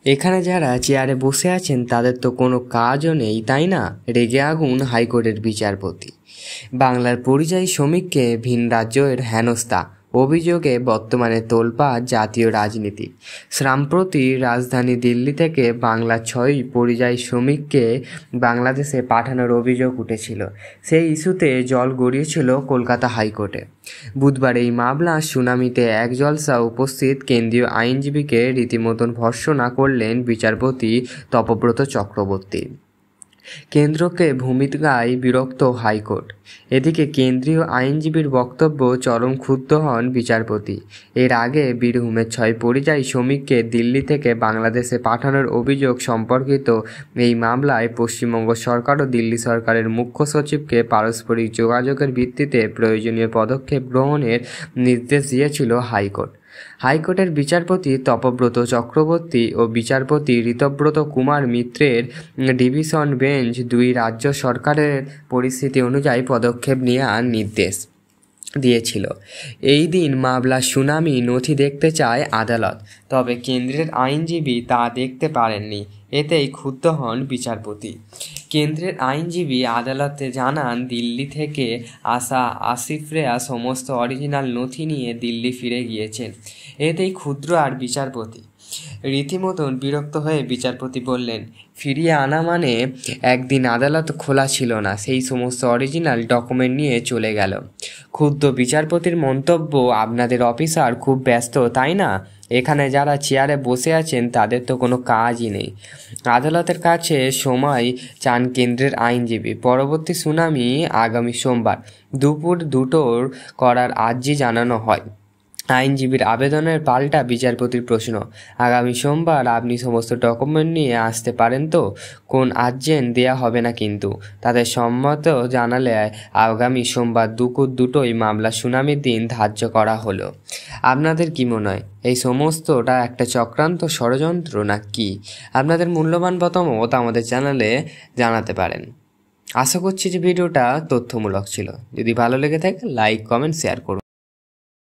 এখানে যারা চেয়ারে বসে আছেন তাদের তো কোনো কাজও নেই, তাই না? রেগে আগুন হাইকোর্টের বিচারপতি। বাংলার পরিযায়ী শ্রমিককে ভিন রাজ্যের হেনস্থা অভিযোগে বর্তমানে তোলপাড় জাতীয় রাজনীতি। সম্প্রতি রাজধানী দিল্লি থেকে বাংলার 6 পরিযায়ী শ্রমিককে বাংলাদেশে পাঠানোর অভিযোগ উঠেছিল। সেই ইস্যুতে জল গড়িয়েছিল কলকাতা হাইকোর্টে। বুধবার এই মামলার শুনানিতে এক জলসা উপস্থিত কেন্দ্রীয় আইনজীবীকে রীতিমতন ভর্ৎসনা করলেন বিচারপতি তপব্রত চক্রবর্তী। কেন্দ্রকে ভূমিকায় বিরক্ত হাইকোর্ট। এদিকে কেন্দ্রীয় আইনজীবীর বক্তব্য চরম ক্ষুব্ধ হন বিচারপতি। এর আগে বীরভূমের 6 পরিযায়ী শ্রমিককে দিল্লি থেকে বাংলাদেশে পাঠানোর অভিযোগ সম্পর্কিত এই মামলায় পশ্চিমবঙ্গ সরকার ও দিল্লি সরকারের মুখ্য সচিবকে পারস্পরিক যোগাযোগের ভিত্তিতে প্রয়োজনীয় পদক্ষেপ গ্রহণের নির্দেশ দিয়েছিল হাইকোর্ট। হাইকোর্টের বিচারপতি তপব্রত চক্রবর্তী ও বিচারপতি ঋতব্রত কুমার মিত্রের ডিভিশন বেঞ্চ 2 রাজ্য সরকারের পরিস্থিতি অনুযায়ী পদক্ষেপ নেওয়ার নির্দেশ দিয়েছিল। এই দিন মামলার শুনানি নথি দেখতে চায় আদালত, তবে কেন্দ্রের আইনজীবী তা দেখতে পারেননি। এতেই ক্ষুব্ধ হন বিচারপতি। কেন্দ্রের আইনজীবী আদালতে জানান, দিল্লি থেকে আসা আসিফরা সমস্ত অরিজিনাল নথি নিয়ে দিল্লি ফিরে গিয়েছেন। এতেই ক্ষুব্ধ আর বিচারপতি। রীতিমতন বিরক্ত হয়ে বিচারপতি বললেন, ফিরিয়ে আনা মানে একদিন আদালত খোলা ছিল না, সেই সমস্ত অরিজিনাল ডকুমেন্ট নিয়ে চলে গেল। ক্ষুব্ধ বিচারপতির মন্তব্য, আপনাদের অফিসার খুব ব্যস্ত, তাই না? এখানে যারা চেয়ারে বসে আছেন তাদের তো কোনো কাজই নেই। আদালতের কাছে সময় চান কেন্দ্রের আইনজীবী। পরবর্তী শুনানি আগামী সোমবার দুপুর 2টোর করার আর্জি জানানো হয়। আইনজীবীর আবেদনের পাল্টা বিচারপতির প্রশ্ন, আগামী সোমবার আপনি সমস্ত ডকুমেন্ট নিয়ে আসতে পারেন তো? কোন আর্জেন্ট দেয়া হবে না কিন্তু। তাদের সম্মত জানালে আগামী সোমবার দুপুর 2টোয় মামলা শুনানির দিন ধার্য করা হলো। আপনাদের কি মনে হয়, এই সমস্তটা একটা চক্রান্ত, ষড়যন্ত্র না কি? আপনাদের মূল্যবান মতামত আমাদের চ্যানেলে জানাতে পারেন। আশা করছি যে ভিডিওটা তথ্যমূলক ছিল। যদি ভালো লেগে থাকে লাইক, কমেন্ট, শেয়ার করুন।